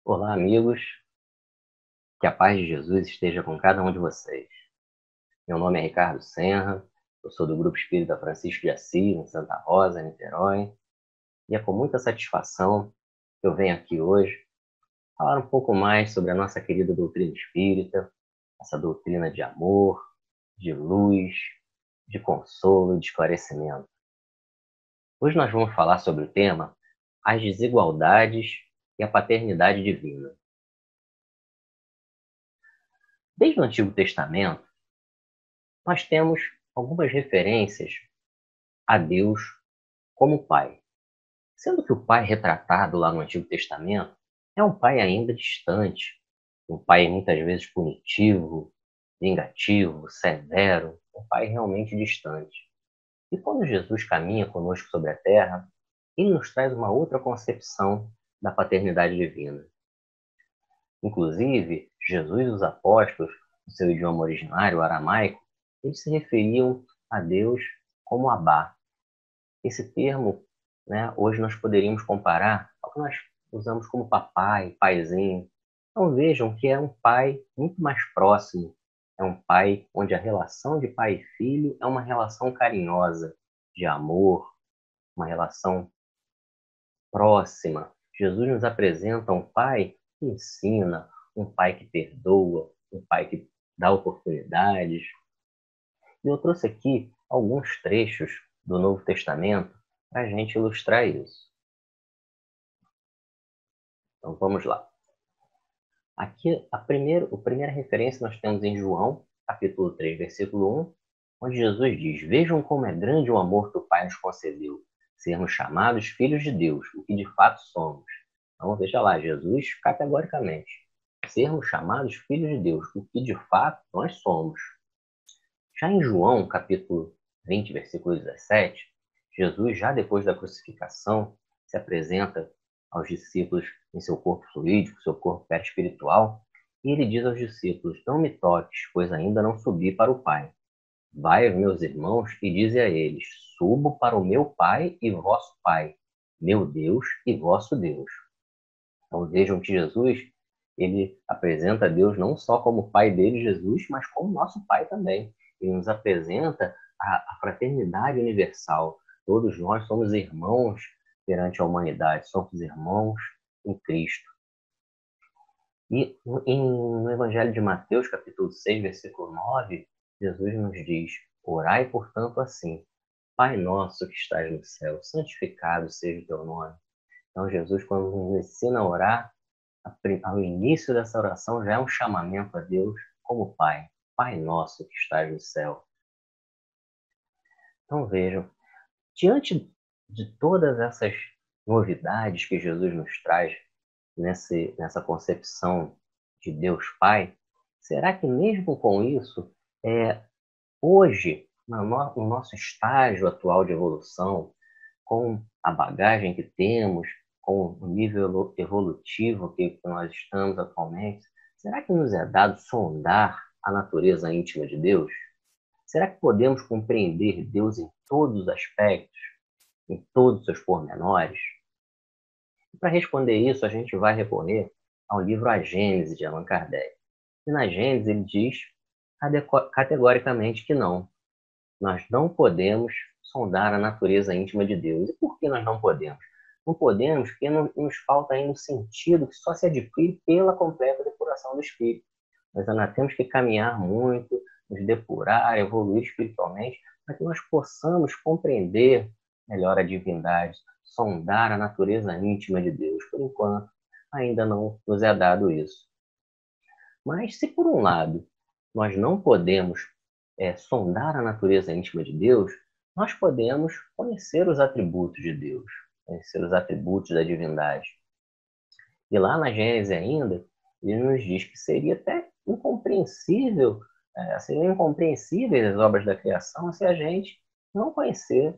Olá, amigos. Que a paz de Jesus esteja com cada um de vocês. Meu nome é Ricardo Senra, eu sou do Grupo Espírita Francisco de Assis, em Santa Rosa, Niterói, e é com muita satisfação que eu venho aqui hoje falar um pouco mais sobre a nossa querida doutrina espírita, essa doutrina de amor, de luz, de consolo e de esclarecimento. Hoje nós vamos falar sobre o tema as desigualdades e a paternidade divina. Desde o Antigo Testamento, nós temos algumas referências a Deus como Pai. Sendo que o Pai retratado lá no Antigo Testamento é um Pai ainda distante, um Pai muitas vezes punitivo, vingativo, severo, um Pai realmente distante. E quando Jesus caminha conosco sobre a terra, ele nos traz uma outra concepção da paternidade divina. Inclusive, Jesus e os apóstolos, no seu idioma originário, o aramaico, eles se referiam a Deus como Abá. Esse termo, né, hoje nós poderíamos comparar ao que nós usamos como papai, paizinho. Então vejam que é um pai muito mais próximo. É um pai onde a relação de pai e filho é uma relação carinhosa, de amor, uma relação próxima. Jesus nos apresenta um pai que ensina, um pai que perdoa, um pai que dá oportunidades. E eu trouxe aqui alguns trechos do Novo Testamento para a gente ilustrar isso. Então vamos lá. Aqui a primeira referência nós temos em João, capítulo 3, versículo 1, onde Jesus diz: Vejam como é grande o amor que o Pai nos concedeu, sermos chamados filhos de Deus, o que de fato somos. Então veja lá, Jesus categoricamente, sermos chamados filhos de Deus, o que de fato nós somos. Já em João, capítulo 20, versículo 17, Jesus, já depois da crucificação, se apresenta aos discípulos em seu corpo fluídico, seu corpo perispiritual, e ele diz aos discípulos: Não me toques, pois ainda não subi para o Pai. Vai aos meus irmãos e dize a eles: Subo para o meu Pai e vosso Pai, meu Deus e vosso Deus. Então vejam que Jesus, ele apresenta Deus não só como Pai dele, Jesus, mas como nosso Pai também. Ele nos apresenta a fraternidade universal. Todos nós somos irmãos perante a humanidade, somos irmãos em Cristo. E no Evangelho de Mateus, capítulo 6, versículo 9, Jesus nos diz: Orai, portanto, assim: Pai nosso que estás no céu, santificado seja o teu nome. Então, Jesus, quando nos ensina a orar, ao início dessa oração já é um chamamento a Deus como Pai. Pai nosso que estás no céu. Então, vejam, diante de todas essas novidades que Jesus nos traz nessa concepção de Deus Pai, será que mesmo com isso, hoje, no nosso estágio atual de evolução, com a bagagem que temos, com o nível evolutivo que nós estamos atualmente, será que nos é dado sondar a natureza íntima de Deus? Será que podemos compreender Deus em todos os aspectos, em todos os seus pormenores? Para responder isso, a gente vai recorrer ao livro A Gênese, de Allan Kardec. E na Gênese ele diz categoricamente que não. Nós não podemos sondar a natureza íntima de Deus. E por que nós não podemos? Não podemos porque nos falta ainda o sentido que só se adquire pela completa depuração do espírito. Nós ainda temos que caminhar muito, nos depurar, evoluir espiritualmente, para que nós possamos compreender melhor a divindade, sondar a natureza íntima de Deus. Por enquanto, ainda não nos é dado isso. Mas se por um lado nós não podemos sondar a natureza íntima de Deus, nós podemos conhecer os atributos de Deus, conhecer os atributos da divindade. E lá na Gênesis ainda, ele nos diz que seria até incompreensível, seriam incompreensíveis as obras da criação se a gente não conhecer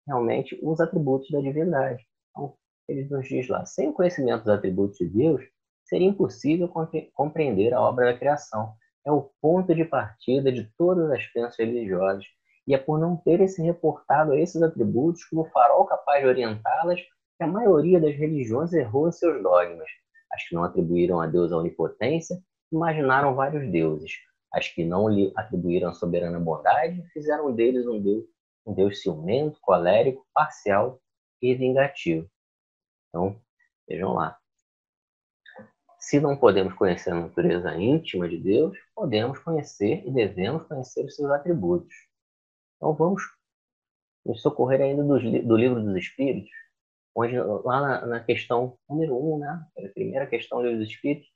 realmente os atributos da divindade. Então, ele nos diz lá, sem o conhecimento dos atributos de Deus, seria impossível compreender a obra da criação. É o ponto de partida de todas as crenças religiosas. E é por não terem se reportado a esses atributos como farol capaz de orientá-las que a maioria das religiões errou em seus dogmas. As que não atribuíram a Deus a onipotência, imaginaram vários deuses. As que não lhe atribuíram a soberana bondade, fizeram deles um Deus ciumento, colérico, parcial e vingativo. Então, vejam lá. Se não podemos conhecer a natureza íntima de Deus, podemos conhecer e devemos conhecer os seus atributos. Então, vamos nos socorrer ainda do Livro dos Espíritos, onde lá na questão número 1, né, a primeira questão do Livro dos Espíritos,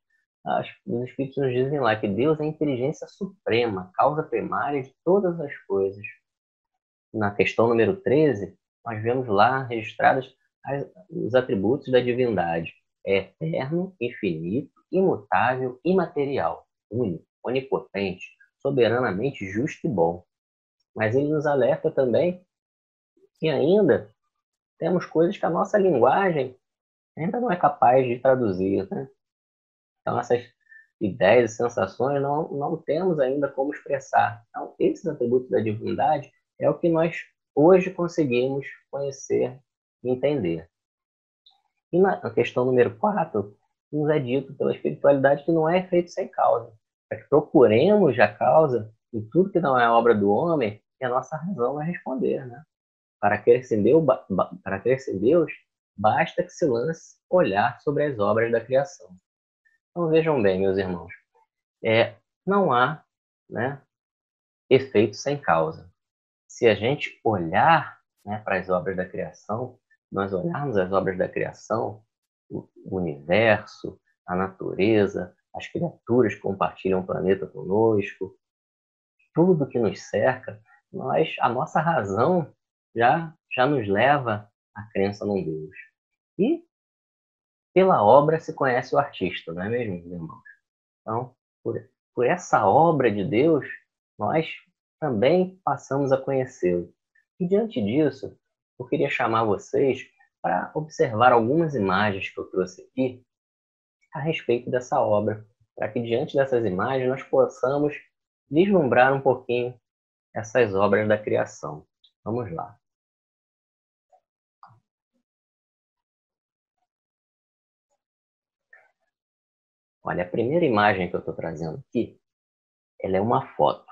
os Espíritos nos dizem lá que Deus é a inteligência suprema, causa primária de todas as coisas. Na questão número 13, nós vemos lá registrados os atributos da divindade. É eterno, infinito, imutável, imaterial, único, onipotente, soberanamente justo e bom. Mas ele nos alerta também que ainda temos coisas que a nossa linguagem ainda não é capaz de traduzir, né? Então, essas ideias e sensações não temos ainda como expressar. Então, esses atributos da divindade é o que nós hoje conseguimos conhecer e entender. E na questão número 4, nos é dito pela espiritualidade que não é efeito sem causa. É que procuremos a causa em tudo que não é obra do homem e a nossa razão vai responder, né? Para crescer em Deus, basta que se lance olhar sobre as obras da criação. Então vejam bem, meus irmãos, não há, né, efeito sem causa. Se a gente olhar, né, para as obras da criação, nós olharmos as obras da criação, o universo, a natureza, as criaturas que compartilham o planeta conosco, tudo que nos cerca, a nossa razão já nos leva à crença num Deus. E pela obra se conhece o artista, não é mesmo, meus irmãos? Então, por essa obra de Deus, nós também passamos a conhecê-lo. E diante disso, eu queria chamar vocês para observar algumas imagens que eu trouxe aqui a respeito dessa obra, para que diante dessas imagens nós possamos vislumbrar um pouquinho essas obras da criação. Vamos lá. Olha, a primeira imagem que eu estou trazendo aqui, ela é uma foto.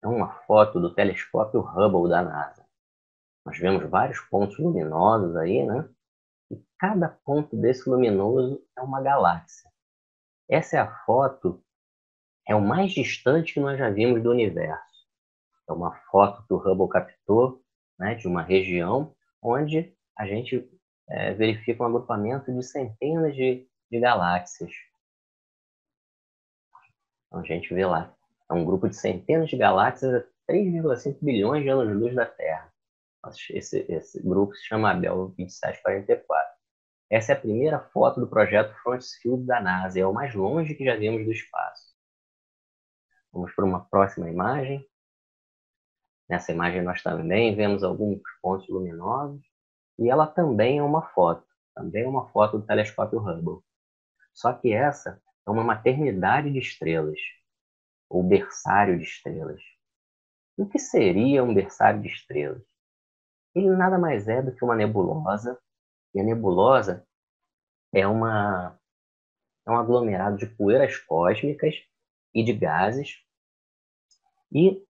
É uma foto do telescópio Hubble da NASA. Nós vemos vários pontos luminosos aí, né? E cada ponto desse luminoso é uma galáxia. Essa é a foto, é o mais distante que nós já vimos do universo. É uma foto que o Hubble captou, né, de uma região onde a gente verifica um agrupamento de centenas de galáxias. Então a gente vê lá, é um grupo de centenas de galáxias a 3,5 bilhões de anos-luz da Terra. Esse grupo se chama Abel 2744. Essa é a primeira foto do projeto Frontispield da NASA, é o mais longe que já vimos do espaço. Vamos para uma próxima imagem. Nessa imagem nós também vemos alguns pontos luminosos, e ela também é uma foto do telescópio Hubble. Só que essa é uma maternidade de estrelas, ou berçário de estrelas. O que seria um berçário de estrelas? Ele nada mais é do que uma nebulosa, e a nebulosa é um aglomerado de poeiras cósmicas e de gases, e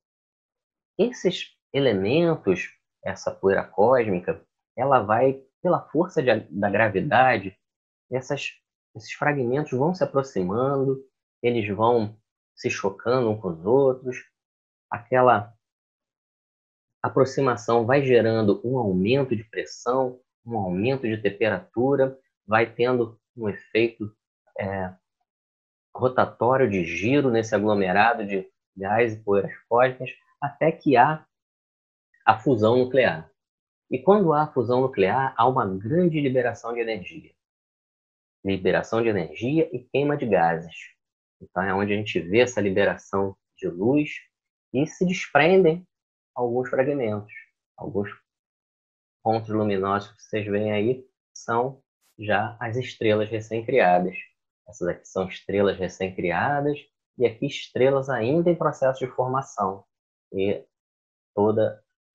esses elementos, essa poeira cósmica, ela vai, pela força da gravidade, esses fragmentos vão se aproximando, eles vão se chocando uns com os outros, aquela aproximação vai gerando um aumento de pressão, um aumento de temperatura, vai tendo um efeito rotatório de giro nesse aglomerado de gás e poeiras cósmicas, até que há a fusão nuclear. E quando há fusão nuclear, há uma grande liberação de energia. Liberação de energia e queima de gases. Então é onde a gente vê essa liberação de luz e se desprendem alguns fragmentos. Alguns pontos luminosos que vocês veem aí são já as estrelas recém-criadas. Essas aqui são estrelas recém-criadas e aqui estrelas ainda em processo de formação. E todo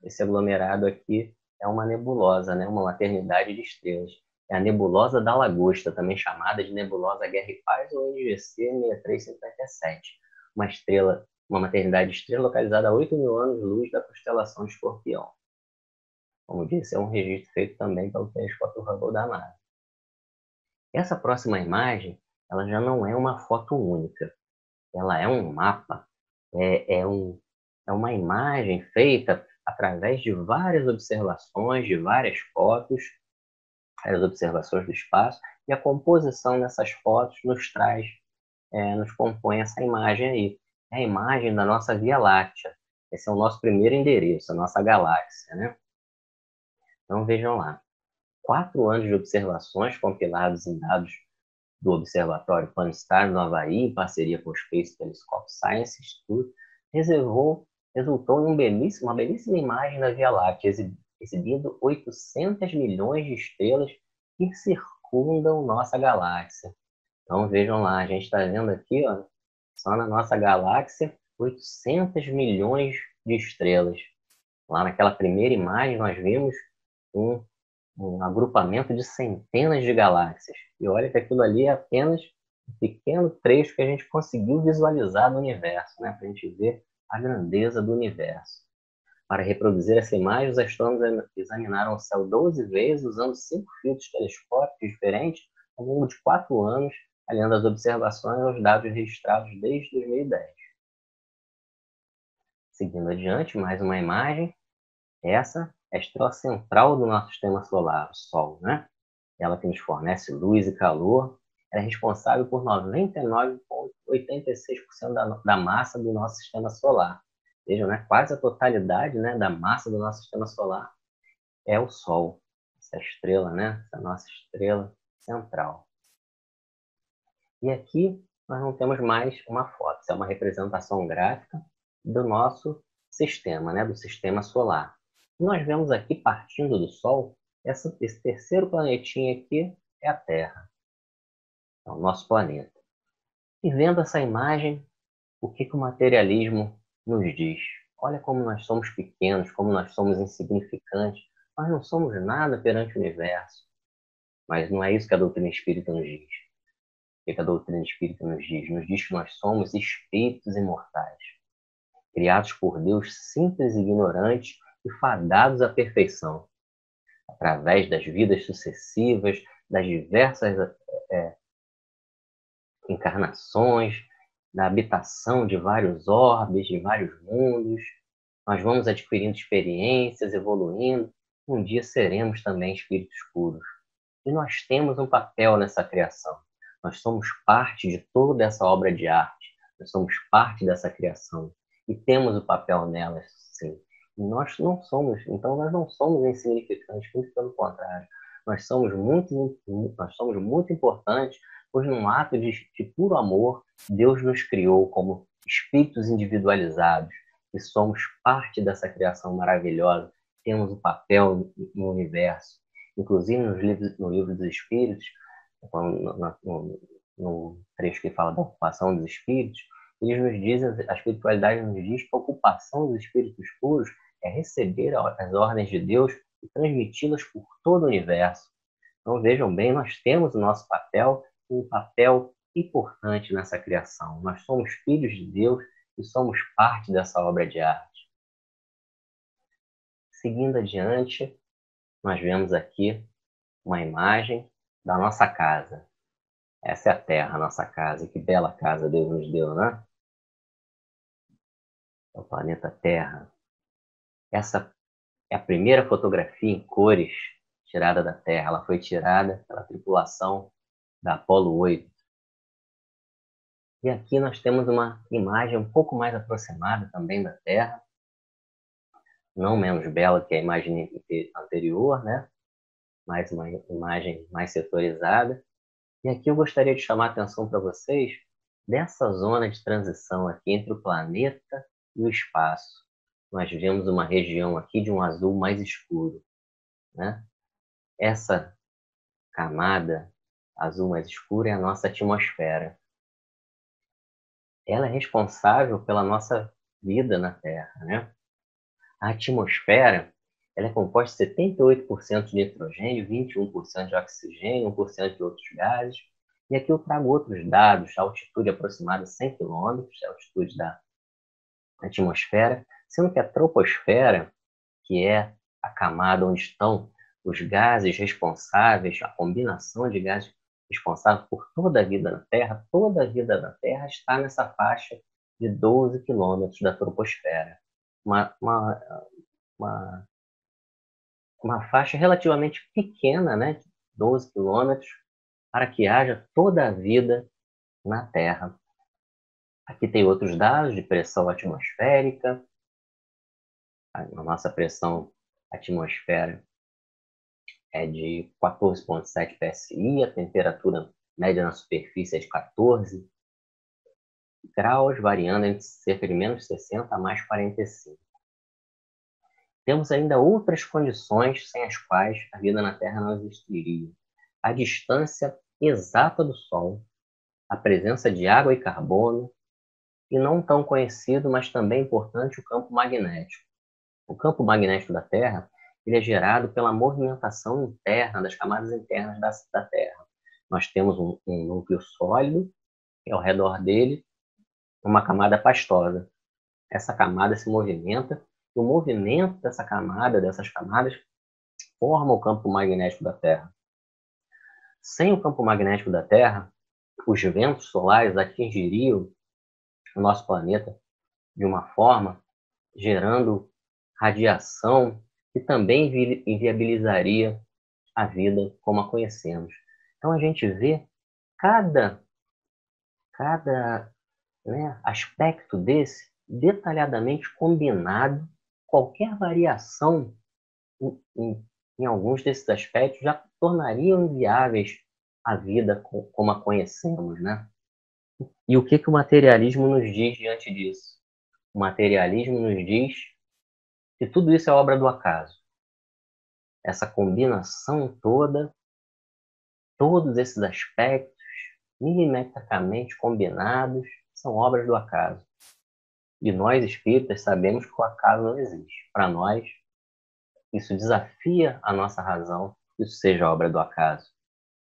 esse aglomerado aqui é uma nebulosa, né? Uma maternidade de estrelas. É a nebulosa da Lagosta, também chamada de nebulosa Guerra e Paz ou NGC 6357, uma estrela, uma maternidade de estrela localizada a 8.000 anos-luz da constelação de Escorpião. Como disse, é um registro feito também pelo telescópio Hubble da NASA. Essa próxima imagem, ela já não é uma foto única, ela é um mapa, é uma imagem feita através de várias observações, de várias fotos, as observações do espaço, e a composição dessas fotos nos compõe essa imagem aí. É a imagem da nossa Via Láctea. Esse é o nosso primeiro endereço, a nossa galáxia, né? Então vejam lá, 4 anos de observações compilados em dados do Observatório Pan-STARRS no Havaí, em parceria com o Space Telescope Science Institute, resultou em uma belíssima imagem da Via Láctea, exibindo 800 milhões de estrelas que circundam nossa galáxia. Então vejam lá, a gente está vendo aqui, ó, só na nossa galáxia, 800 milhões de estrelas. Lá naquela primeira imagem nós vimos um agrupamento de centenas de galáxias. E olha que aquilo ali é apenas um pequeno trecho que a gente conseguiu visualizar no universo, né? Para a gente ver a grandeza do universo. Para reproduzir essa imagem, os astrônomos examinaram o céu 12 vezes, usando 5 filtros telescópicos diferentes, ao longo de 4 anos, aliando as observações aos dados registrados desde 2010. Seguindo adiante, mais uma imagem. Essa é a estrela central do nosso sistema solar, o Sol, né? Ela que nos fornece luz e calor. Ela é responsável por 99,86% da massa do nosso sistema solar. Vejam, né? Quase a totalidade, né, da massa do nosso sistema solar é o Sol. Essa estrela, né? Essa nossa estrela central. E aqui nós não temos mais uma foto. Isso é uma representação gráfica do nosso sistema, né? Do sistema solar. Nós vemos aqui, partindo do Sol, esse terceiro planetinha aqui é a Terra, é o nosso planeta. E vendo essa imagem, o que o materialismo nos diz? Olha como nós somos pequenos, como nós somos insignificantes. Nós não somos nada perante o universo. Mas não é isso que a doutrina espírita nos diz. O que a doutrina espírita nos diz? Nos diz que nós somos espíritos imortais, criados por Deus simples e ignorantes e fadados à perfeição, através das vidas sucessivas, das diversas encarnações, da habitação de vários orbes, de vários mundos. Nós vamos adquirindo experiências, evoluindo. Um dia seremos também espíritos puros. E nós temos um papel nessa criação. Nós somos parte de toda essa obra de arte. Nós somos parte dessa criação. E temos o papel nela, sim. E nós não somos insignificantes, muito pelo contrário. Nós somos muito importantes, pois num ato de puro amor, Deus nos criou como espíritos individualizados e somos parte dessa criação maravilhosa. Temos um papel no universo. Inclusive no livro dos Espíritos, no trecho que fala da ocupação dos espíritos, eles nos dizem, a espiritualidade nos diz que a ocupação dos espíritos puros é receber as ordens de Deus e transmiti-las por todo o universo. Então vejam bem, nós temos o nosso papel, um papel importante nessa criação. Nós somos filhos de Deus e somos parte dessa obra de arte. Seguindo adiante, nós vemos aqui uma imagem da nossa casa. Essa é a Terra, a nossa casa. Que bela casa Deus nos deu, né? É o planeta Terra. Essa é a primeira fotografia em cores tirada da Terra. Ela foi tirada pela tripulação da Apollo 8. E aqui nós temos uma imagem um pouco mais aproximada também da Terra, não menos bela que a imagem anterior, né? Mais uma imagem mais setorizada. E aqui eu gostaria de chamar a atenção para vocês dessa zona de transição aqui entre o planeta e o espaço. Nós vemos uma região aqui de um azul mais escuro, né? Essa camada azul mais escura é a nossa atmosfera. Ela é responsável pela nossa vida na Terra, né? A atmosfera Ela é composta de 78% de nitrogênio, 21% de oxigênio, 1% de outros gases. E aqui eu trago outros dados, a altitude aproximada de 100 quilômetros, a altitude da atmosfera, sendo que a troposfera, que é a camada onde estão os gases responsáveis, a combinação de gases responsável por toda a vida na Terra, toda a vida na Terra está nessa faixa de 12 quilômetros da troposfera. Uma, uma, uma, uma faixa relativamente pequena, né, de 12 quilômetros, para que haja toda a vida na Terra. Aqui tem outros dados de pressão atmosférica. A nossa pressão atmosfera é de 14,7 psi, a temperatura média na superfície é de 14 graus, variando entre cerca de menos 60 a mais 45. Temos ainda outras condições sem as quais a vida na Terra não existiria. A distância exata do Sol, a presença de água e carbono, e não tão conhecido, mas também importante, o campo magnético. O campo magnético da Terra ele é gerado pela movimentação interna, das camadas internas da Terra. Nós temos um núcleo sólido, e ao redor dele, uma camada pastosa. Essa camada se movimenta, e o movimento dessas camadas, forma o campo magnético da Terra. Sem o campo magnético da Terra, os ventos solares atingiriam o nosso planeta de uma forma gerando radiação que também inviabilizaria a vida como a conhecemos. Então a gente vê cada aspecto desse detalhadamente combinado. Qualquer variação em alguns desses aspectos já tornariam inviáveis a vida como a conhecemos, né? E o que o materialismo nos diz diante disso? O materialismo nos diz que tudo isso é obra do acaso. Essa combinação toda, todos esses aspectos, milimetricamente combinados, são obras do acaso. E nós, espíritas, sabemos que o acaso não existe. Para nós, isso desafia a nossa razão, que isso seja obra do acaso.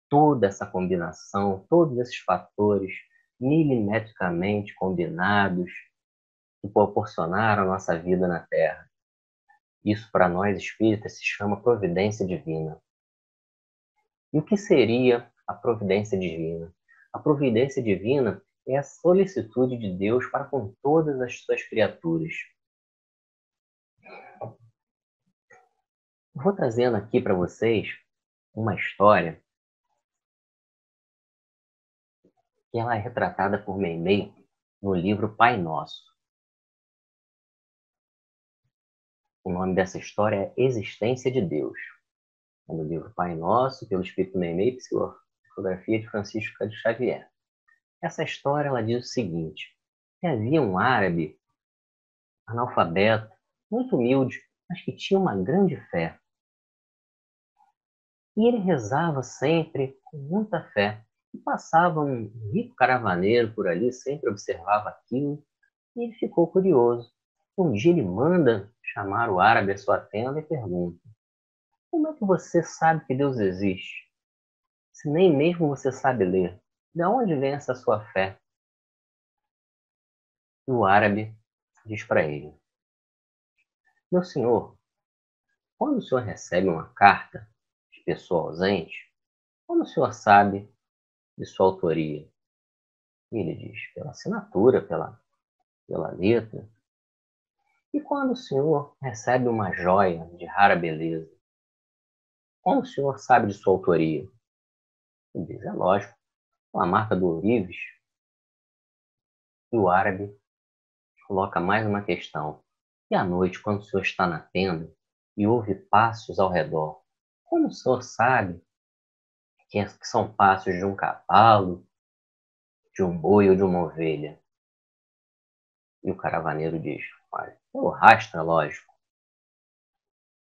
Toda essa combinação, todos esses fatores milimetricamente combinados que proporcionaram a nossa vida na Terra. Isso, para nós espíritas, se chama providência divina. E o que seria a providência divina? A providência divina é a solicitude de Deus para com todas as suas criaturas. Vou trazendo aqui para vocês uma história que ela é retratada por Meimei no livro Pai Nosso. O nome dessa história é Existência de Deus. É no livro Pai Nosso, pelo Espírito Meimei, psicografia de Francisco de Xavier. Essa história ela diz o seguinte: que havia um árabe analfabeto, muito humilde, mas que tinha uma grande fé. E ele rezava sempre com muita fé. E passava um rico caravaneiro por ali, sempre observava aquilo, e ele ficou curioso. Um dia ele manda chamar o árabe à sua tenda e pergunta: como é que você sabe que Deus existe, se nem mesmo você sabe ler? De onde vem essa sua fé? E o árabe diz para ele: meu senhor, quando o senhor recebe uma carta de pessoa ausente, como o senhor sabe de sua autoria? E ele diz: pela assinatura, pela letra. E quando o senhor recebe uma joia de rara beleza, como o senhor sabe de sua autoria? Ele diz: é lógico, a marca do ourives. E o árabe coloca mais uma questão: e à noite, quando o senhor está na tenda e ouve passos ao redor, como o senhor sabe que são passos de um cavalo, de um boi ou de uma ovelha? E o caravaneiro diz: olha, o rastro é lógico.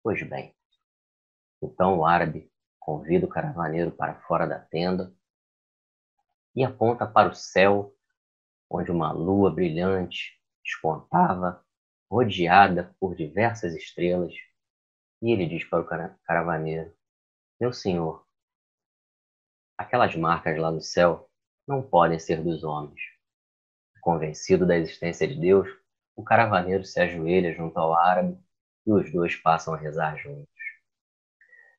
Pois bem, então o árabe convida o caravaneiro para fora da tenda e aponta para o céu, onde uma lua brilhante despontava, rodeada por diversas estrelas. E ele diz para o caravaneiro: meu senhor, aquelas marcas lá no céu não podem ser dos homens. Convencido da existência de Deus, o caravaneiro se ajoelha junto ao árabe e os dois passam a rezar juntos.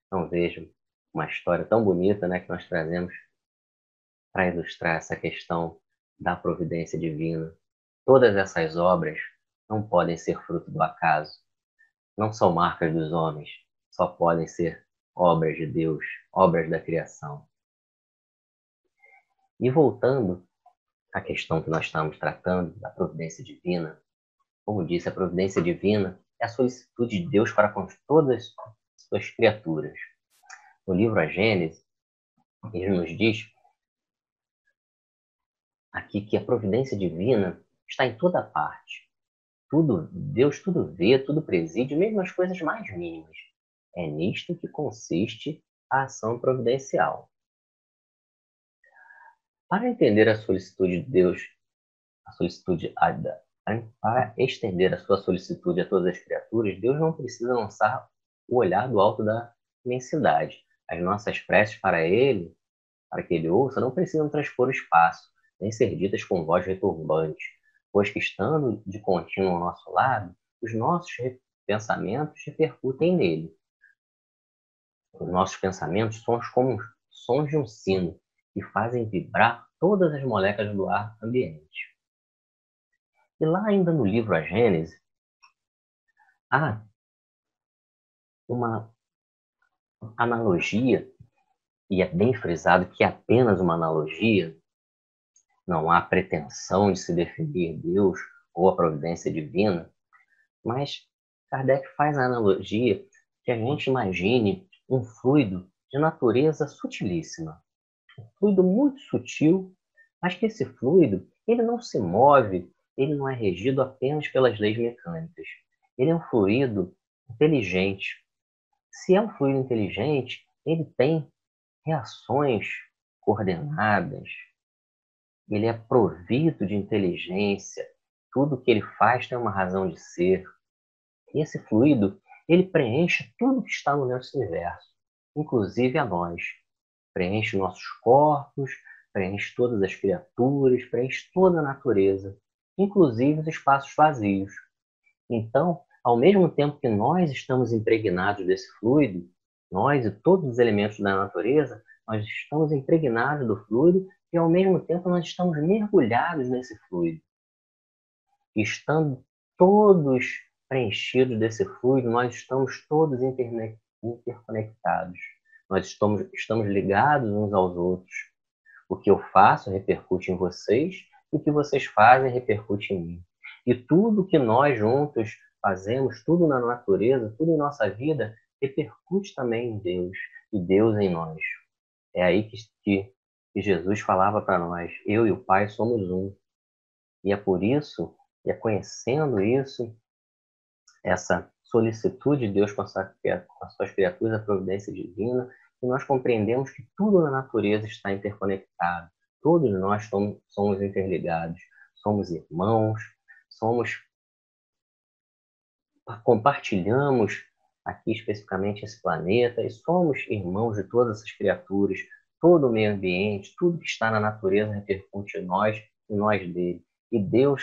Então vejam, uma história tão bonita, né, que nós trazemos para ilustrar essa questão da providência divina. Todas essas obras não podem ser fruto do acaso, não são marcas dos homens, só podem ser obras de Deus, obras da criação. E voltando à questão que nós estamos tratando, da providência divina, como disse, a providência divina é a solicitude de Deus para com todas as suas criaturas. No livro A Gênese, ele nos diz aqui que a providência divina está em toda parte. Tudo, Deus tudo vê, tudo preside, mesmo as coisas mais mínimas. É nisto que consiste a ação providencial. Para entender a solicitude de Deus, a solicitude para estender a sua solicitude a todas as criaturas, Deus não precisa lançar o olhar do alto da imensidade. As nossas preces para Ele, para que Ele ouça, não precisam transpor o espaço, nem ser ditas com voz retumbante, pois que estando de contínuo ao nosso lado, os nossos pensamentos repercutem nele. Os nossos pensamentos são como sons de um sino, que fazem vibrar todas as moléculas do ar ambiente. E lá ainda no livro A Gênese, há uma analogia, e é bem frisado que é apenas uma analogia, não há pretensão de se definir Deus ou a providência divina, mas Kardec faz a analogia que a gente imagine um fluido de natureza sutilíssima, um fluido muito sutil, mas que esse fluido ele não se move, ele não é regido apenas pelas leis mecânicas. Ele é um fluido inteligente. Se é um fluido inteligente, ele tem reações coordenadas, ele é provido de inteligência, tudo que ele faz tem uma razão de ser. E esse fluido, ele preenche tudo que está no nosso universo, inclusive a nós. Preenche nossos corpos, preenche todas as criaturas, preenche toda a natureza, inclusive os espaços vazios. Então, ao mesmo tempo que nós estamos impregnados desse fluido, nós e todos os elementos da natureza, nós estamos impregnados do fluido e ao mesmo tempo nós estamos mergulhados nesse fluido. E estando todos preenchidos desse fluido, nós estamos todos interconectados. Nós estamos ligados uns aos outros. O que eu faço repercute em vocês, e o que vocês fazem repercute em mim. E tudo que nós juntos fazemos, tudo na natureza, tudo em nossa vida, repercute também em Deus, e Deus em nós. É aí que Jesus falava para nós: eu e o Pai somos um. E é por isso, e é conhecendo isso, essa solicitude de Deus com as suas criaturas, a providência divina, que nós compreendemos que tudo na natureza está interconectado. Todos nós somos interligados, somos irmãos, compartilhamos aqui especificamente esse planeta e somos irmãos de todas essas criaturas, todo o meio ambiente, tudo que está na natureza repercute em nós e nós dele. E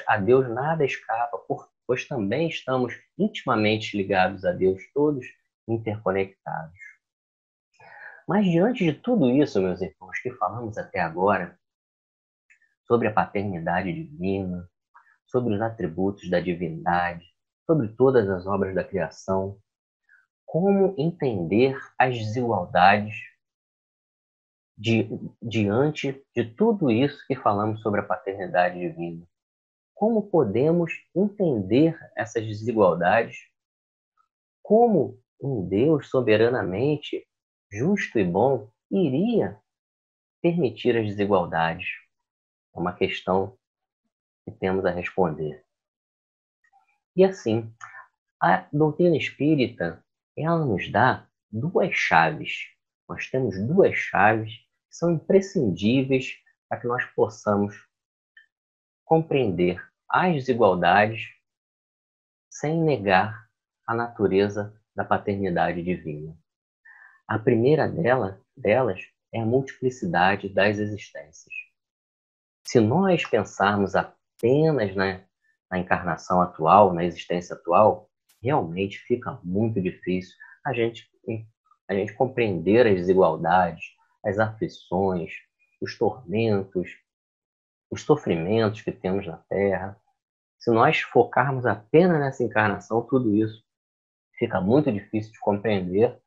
a Deus nada escapa, pois também estamos intimamente ligados a Deus, todos interconectados. Mas diante de tudo isso, meus irmãos, que falamos até agora, sobre a paternidade divina, sobre os atributos da divindade, sobre todas as obras da criação, como entender as desigualdades diante de tudo isso que falamos sobre a paternidade divina? Como podemos entender essas desigualdades? Como um Deus soberanamente justo e bom iria permitir as desigualdades? É uma questão que temos a responder. E assim, a doutrina espírita, ela nos dá duas chaves. Nós temos duas chaves que são imprescindíveis para que nós possamos compreender as desigualdades sem negar a natureza da paternidade divina. A primeira delas é a multiplicidade das existências. Se nós pensarmos apenas na encarnação atual, na existência atual, realmente fica muito difícil a gente compreender as desigualdades, as aflições, os tormentos, os sofrimentos que temos na Terra. Se nós focarmos apenas nessa encarnação, tudo isso fica muito difícil de compreender,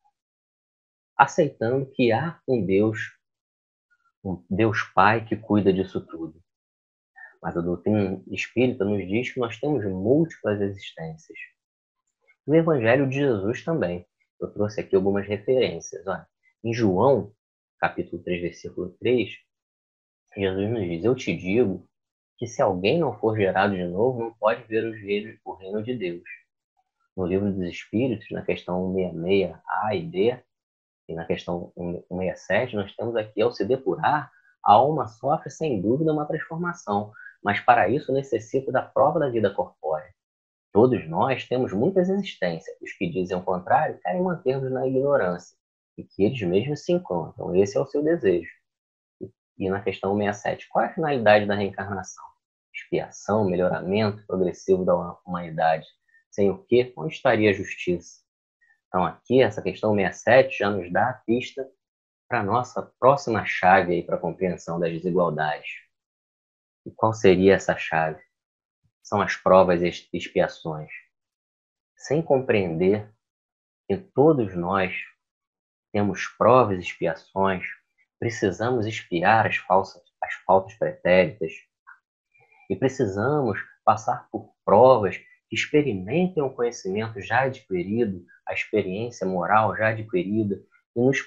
aceitando que há um Deus Pai que cuida disso tudo. Mas a doutrina espírita nos diz que nós temos múltiplas existências. No Evangelho de Jesus também. Eu trouxe aqui algumas referências. Olha, em João, capítulo 3, versículo 3, Jesus nos diz: eu te digo que se alguém não for gerado de novo, não pode ver o reino de Deus. No Livro dos Espíritos, na questão 166A e B, e na questão 167, nós temos aqui: ao se depurar, a alma sofre sem dúvida uma transformação, mas para isso necessita da prova da vida corpórea. Todos nós temos muitas existências. Os que dizem o contrário querem manter-nos na ignorância, e que eles mesmos se encontram. Esse é o seu desejo. E na questão 167, qual é a finalidade da reencarnação? Expiação, melhoramento progressivo da humanidade. Sem o que, onde estaria a justiça? Então aqui, essa questão 67 já nos dá a pista para a nossa próxima chave para a compreensão das desigualdades. E qual seria essa chave? São as provas e expiações. Sem compreender que todos nós temos provas e expiações, precisamos expiar as faltas pretéritas e precisamos passar por provas que experimentem o conhecimento já adquirido, a experiência moral já adquirida e nos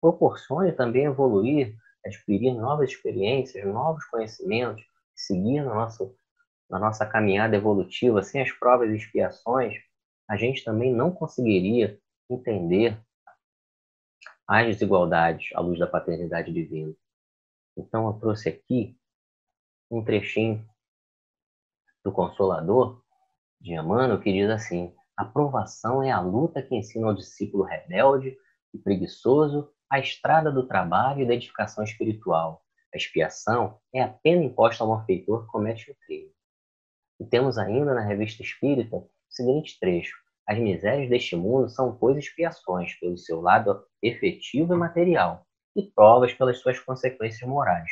proporcione também evoluir, adquirir novas experiências, novos conhecimentos, seguir na nossa caminhada evolutiva. Sem as provas e expiações, a gente também não conseguiria entender as desigualdades à luz da paternidade divina. Então eu trouxe aqui um trechinho do Consolador de Emmanuel que diz assim: a provação é a luta que ensina ao discípulo rebelde e preguiçoso a estrada do trabalho e da edificação espiritual. A expiação é a pena imposta ao malfeitor que comete o crime. E temos ainda na Revista Espírita o seguinte trecho: as misérias deste mundo são, pois, expiações pelo seu lado efetivo e material, e provas pelas suas consequências morais.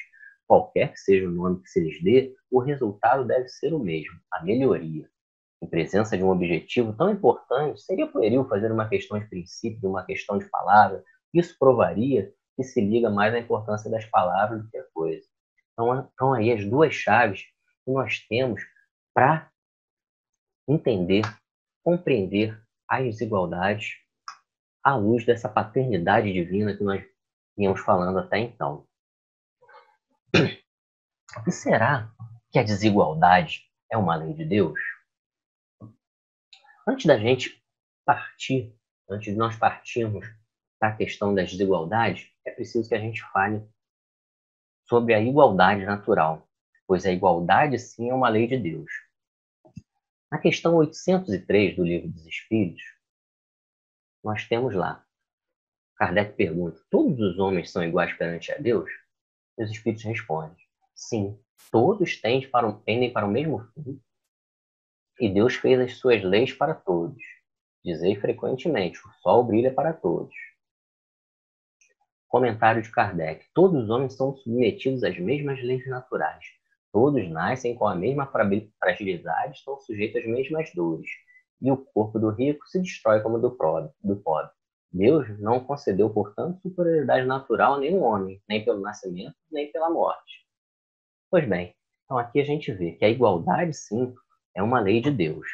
Qualquer que seja o nome que se lhes dê, o resultado deve ser o mesmo, a melhoria. Em presença de um objetivo tão importante, seria pueril fazer uma questão de princípio de uma questão de palavra. Isso provaria que se liga mais à importância das palavras do que a coisa. Então aí as duas chaves que nós temos para entender, compreender as desigualdades à luz dessa paternidade divina que nós vínhamos falando até então. E será que a desigualdade é uma lei de Deus? Antes da gente partir, antes de nós partirmos para a questão das desigualdades, é preciso que a gente fale sobre a igualdade natural, pois a igualdade sim é uma lei de Deus. Na questão 803 do Livro dos Espíritos, nós temos lá, Kardec pergunta: todos os homens são iguais perante a Deus? E os Espíritos respondem: sim, todos tendem para o mesmo fim, e Deus fez as suas leis para todos. Dizei frequentemente: o sol brilha para todos. Comentário de Kardec: todos os homens são submetidos às mesmas leis naturais. Todos nascem com a mesma fragilidade, estão sujeitos às mesmas dores. E o corpo do rico se destrói como o do pobre. Deus não concedeu, portanto, superioridade natural a nenhum homem, nem pelo nascimento, nem pela morte. Pois bem, então aqui a gente vê que a igualdade, sim, é uma lei de Deus.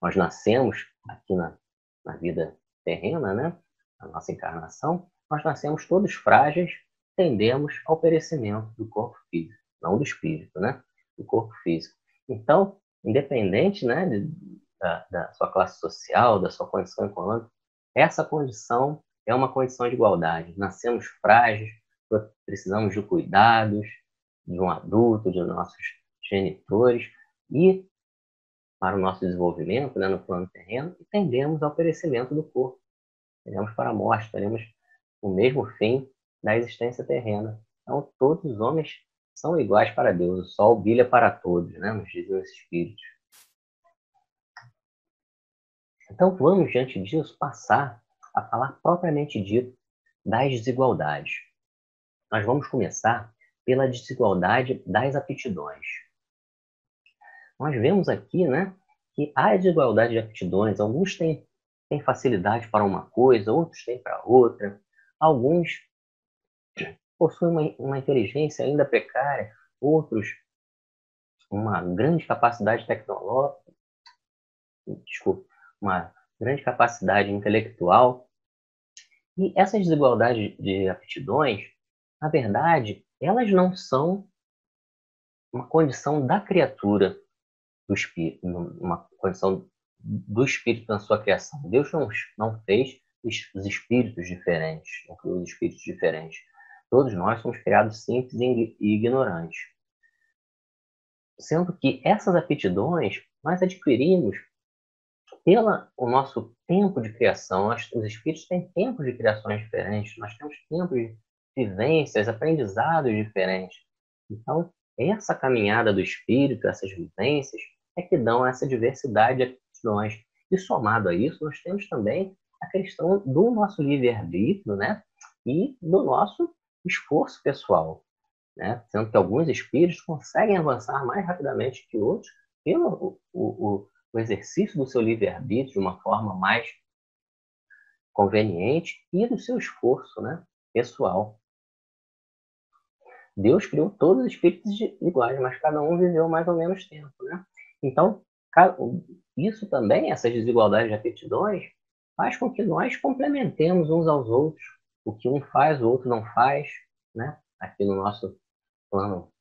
Nós nascemos aqui na vida terrena, né? Na nossa encarnação, nós nascemos todos frágeis, tendemos ao perecimento do corpo físico, não do espírito, né? Do corpo físico. Então, independente, né, da sua classe social, da sua condição econômica, essa condição é uma condição de igualdade. Nascemos frágeis, precisamos de cuidados de um adulto, de nossos genitores, e para o nosso desenvolvimento, né, no plano terreno, e tendemos ao perecimento do corpo. Tendemos para a morte, teremos o mesmo fim da existência terrena. Então, todos os homens são iguais para Deus. O sol brilha para todos, né, nos dizem os espíritos. Então, vamos, diante disso, passar a falar propriamente dito das desigualdades. Nós vamos começar pela desigualdade das aptidões. Nós vemos aqui, né, que há desigualdade de aptidões. Alguns têm facilidade para uma coisa, outros têm para outra. Alguns possuem uma inteligência ainda precária, outros uma grande capacidade tecnológica, uma grande capacidade intelectual. E essas desigualdades de aptidões, na verdade, elas não são uma condição da criatura do espírito, uma condição do espírito na sua criação. Deus não fez os espíritos diferentes, não criou os espíritos diferentes. Todos nós somos criados simples e ignorantes. Sendo que essas aptidões nós adquirimos pelo nosso tempo de criação. Os espíritos têm tempos de criações diferentes, nós temos tempos de vivências, aprendizados diferentes. Então, essa caminhada do espírito, essas vivências, é que dão essa diversidade de aptidões. E somado a isso, nós temos também a questão do nosso livre-arbítrio, né? E do nosso esforço pessoal, né? Sendo que alguns espíritos conseguem avançar mais rapidamente que outros pelo o exercício do seu livre-arbítrio de uma forma mais conveniente e do seu esforço, né, pessoal. Deus criou todos os espíritos iguais, mas cada um viveu mais ou menos tempo, né? Então, isso também, essas desigualdades de aptidões, faz com que nós complementemos uns aos outros. O que um faz, o outro não faz, né? Aqui no nosso plano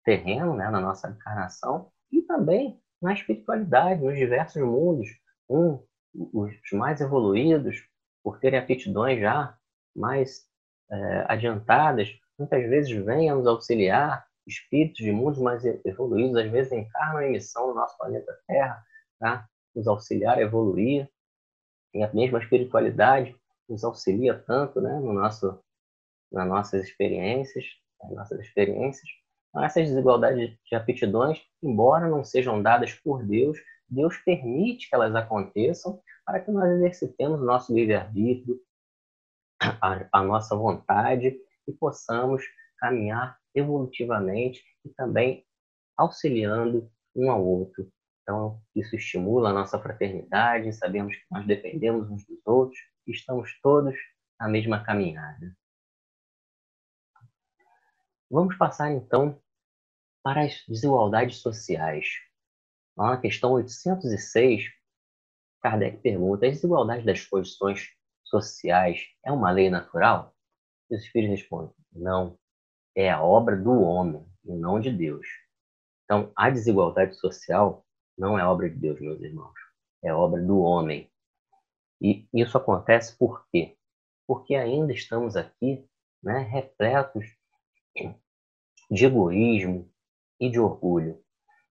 terreno, né? Na nossa encarnação, e também na espiritualidade, nos diversos mundos. Os mais evoluídos, por terem aptidões já mais adiantadas, muitas vezes vêm a nos auxiliar. Espíritos de mundos mais evoluídos, às vezes encarnam em missão no nosso planeta Terra, tá? Nos auxiliar a evoluir. E a mesma espiritualidade nos auxilia tanto, né, nas nossas experiências. Então, essas desigualdades de aptidões, embora não sejam dadas por Deus, Deus permite que elas aconteçam para que nós exercitemos o nosso livre-arbítrio, a nossa vontade, e possamos caminhar evolutivamente e também auxiliando um ao outro. Então, isso estimula a nossa fraternidade, sabemos que nós dependemos uns dos outros e estamos todos na mesma caminhada. Vamos passar, então, para as desigualdades sociais. Lá na questão 806, Kardec pergunta: a desigualdade das condições sociais é uma lei natural? E os espíritos respondem: não, é a obra do homem e não de Deus. Então, a desigualdade social não é obra de Deus, meus irmãos, é obra do homem. E isso acontece por quê? Porque ainda estamos aqui, né, repletos de egoísmo e de orgulho.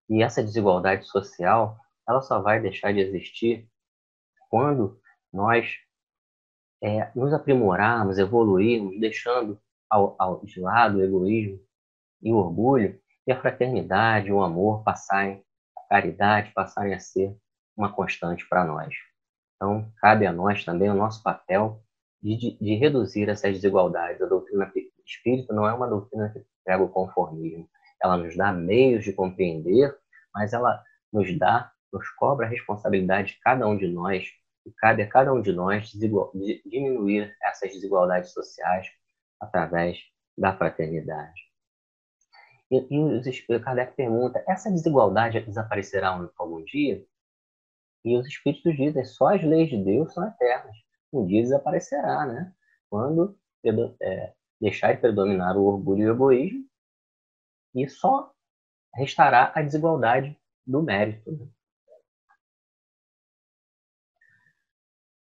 E essa desigualdade social, ela só vai deixar de existir quando nós nos aprimorarmos, evoluirmos, deixando de lado o egoísmo e o orgulho, e a fraternidade, o amor passarem, a caridade passarem a ser uma constante para nós. Então, cabe a nós também o nosso papel de reduzir essas desigualdades. A doutrina espírita não é uma doutrina que prega o conformismo. Ela nos dá meios de compreender, mas ela nos cobra a responsabilidade de cada um de nós, e cabe a cada um de nós diminuir essas desigualdades sociais através da fraternidade. E Kardec pergunta: essa desigualdade desaparecerá algum dia? E os espíritos dizem: só as leis de Deus são eternas. Um dia desaparecerá, né? Quando deixar de predominar o orgulho e o egoísmo, e só restará a desigualdade do mérito. Né?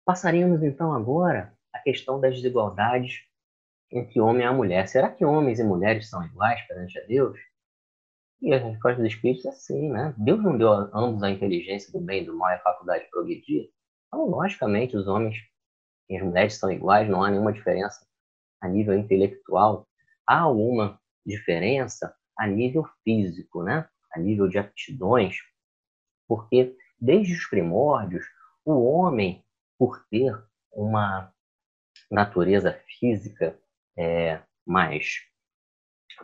Passaríamos então agora à questão das desigualdades entre homem e mulher. Será que homens e mulheres são iguais perante a Deus? E a resposta dos espíritos é sim, né? Deus não deu a ambos a inteligência do bem e do mal e a faculdade de progredir. Então, logicamente, os homens e as mulheres são iguais, não há nenhuma diferença a nível intelectual. Há alguma diferença a nível físico, né? A nível de aptidões, porque desde os primórdios, o homem, por ter uma natureza física mais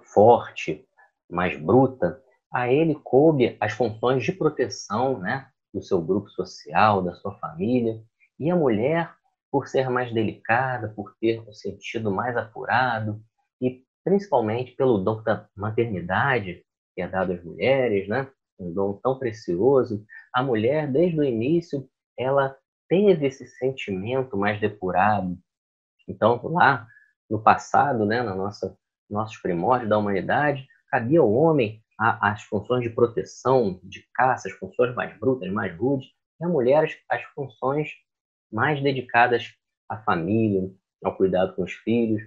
forte, mais bruta, a ele coube as funções de proteção, né, do seu grupo social, da sua família, e a mulher, por ser mais delicada, por ter um sentido mais apurado, e principalmente pelo dom da maternidade que é dado às mulheres, né, um dom tão precioso, a mulher, desde o início, ela teve esse sentimento mais depurado. Então, lá no passado, né, nossos primórdios da humanidade, cabia ao homem as funções de proteção, de caça, as funções mais brutas, mais rudes, e a mulher as funções mais dedicadas à família, ao cuidado com os filhos,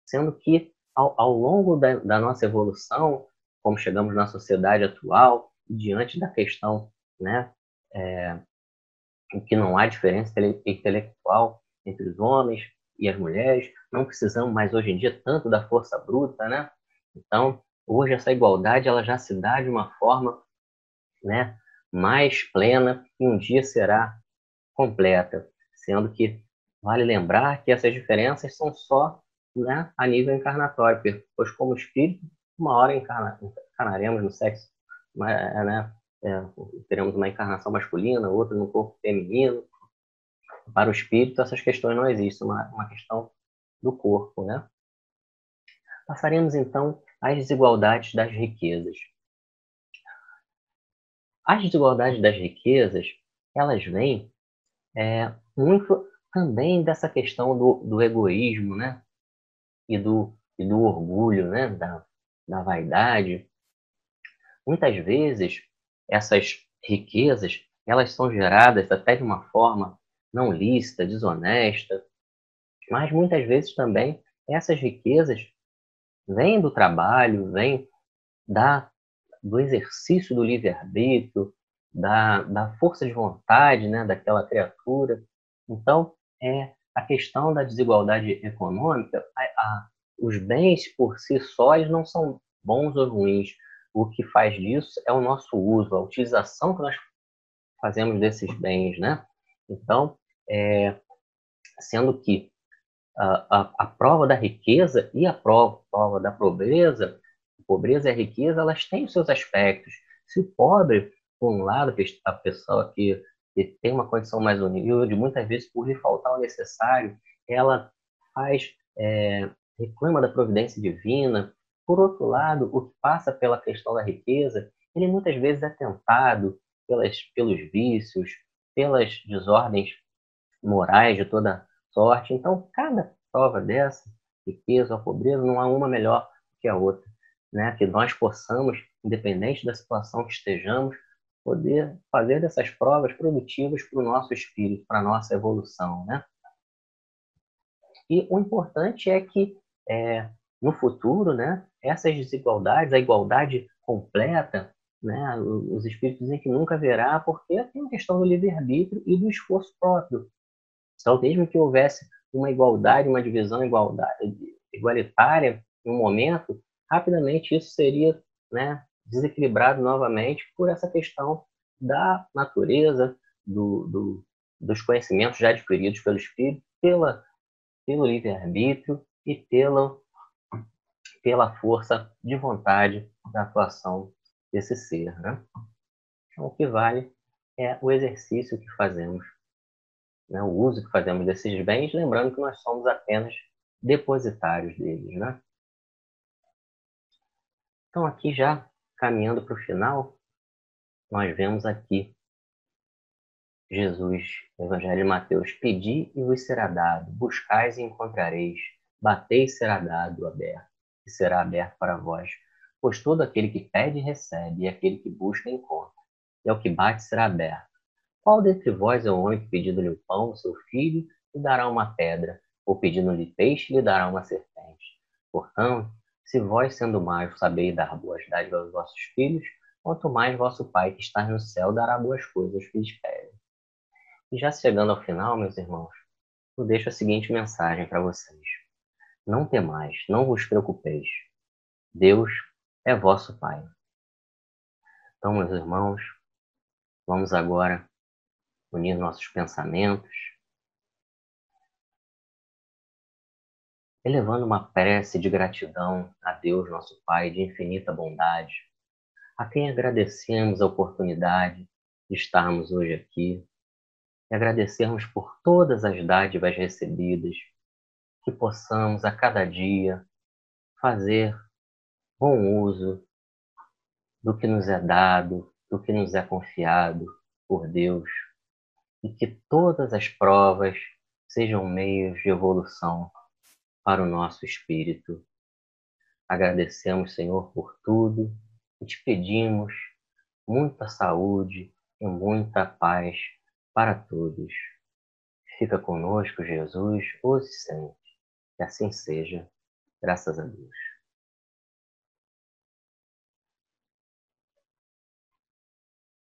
sendo que ao longo da nossa evolução, como chegamos na sociedade atual, diante da questão, né, em que não há diferença intelectual entre os homens e as mulheres, não precisamos mais hoje em dia tanto da força bruta, né? Então, hoje essa igualdade ela já se dá de uma forma, né, mais plena e um dia será completa, sendo que vale lembrar que essas diferenças são só, né, a nível encarnatório, pois como espírito, uma hora encarnaremos no sexo, né, teremos uma encarnação masculina, outra no corpo feminino. Para o espírito, essas questões não existem, uma questão do corpo, né? Passaremos então às desigualdades das riquezas. As desigualdades das riquezas, elas vêm muito também dessa questão do egoísmo, né? E do orgulho, né? Da vaidade. Muitas vezes, essas riquezas, elas são geradas até de uma forma não lícita, desonesta, mas muitas vezes também essas riquezas vêm do trabalho, vêm da, do exercício do livre-arbítrio, da força de vontade, né, daquela criatura. Então, a questão da desigualdade econômica, os bens por si só eles não são bons ou ruins. O que faz disso é o nosso uso, a utilização que nós fazemos desses bens, né? Então, sendo que a prova da riqueza e a prova da pobreza e a riqueza, elas têm os seus aspectos. Se o pobre, por um lado, a pessoa que tem uma condição mais humilde, muitas vezes por lhe faltar o necessário, ela faz, reclama da providência divina. Por outro lado, o que passa pela questão da riqueza, ele muitas vezes é tentado pelos vícios, pelas desordens morais de toda sorte. Então, cada prova dessa, riqueza ou pobreza, não há uma melhor que a outra, né? Que nós possamos, independente da situação que estejamos, poder fazer dessas provas produtivas para o nosso espírito, para a nossa evolução, né? E o importante é que, no futuro, né, essas desigualdades, a igualdade completa, né, os espíritos dizem que nunca haverá, porque tem a questão do livre-arbítrio e do esforço próprio. Então, mesmo que houvesse uma igualdade, uma divisão igualitária em um momento, rapidamente isso seria, né, desequilibrado novamente por essa questão da natureza, dos conhecimentos já adquiridos pelo espírito, pelo livre-arbítrio e pela força de vontade da atuação desse ser, né? Então, o que vale é o exercício que fazemos, né, o uso que fazemos desses bens, lembrando que nós somos apenas depositários deles, né? Então, aqui já caminhando para o final, nós vemos aqui Jesus, no Evangelho de Mateus: pedi e vos será dado, buscais e encontrareis, bateis e será dado aberto, e será aberto para vós. Pois todo aquele que pede recebe, e aquele que busca encontra, e ao que bate será aberto. Qual dentre vós é o homem que, pedindo-lhe o pão, seu filho, lhe dará uma pedra, ou pedindo-lhe peixe, lhe dará uma serpente? Portanto, Se vós, sendo maus, sabeis dar boas dádivas aos vossos filhos, quanto mais vosso Pai que está no céu dará boas coisas aos que lhes pedem. E já chegando ao final, meus irmãos, eu deixo a seguinte mensagem para vocês. Não temais, não vos preocupeis. Deus é vosso Pai. Então, meus irmãos, vamos agora unir nossos pensamentos, elevando uma prece de gratidão a Deus, nosso Pai, de infinita bondade, a quem agradecemos a oportunidade de estarmos hoje aqui, e agradecermos por todas as dádivas recebidas, que possamos a cada dia fazer bom uso do que nos é dado, do que nos é confiado por Deus, e que todas as provas sejam meios de evolução para o nosso espírito. Agradecemos, Senhor, por tudo e te pedimos muita saúde e muita paz para todos. Fica conosco, Jesus, hoje e sempre. Que assim seja, graças a Deus.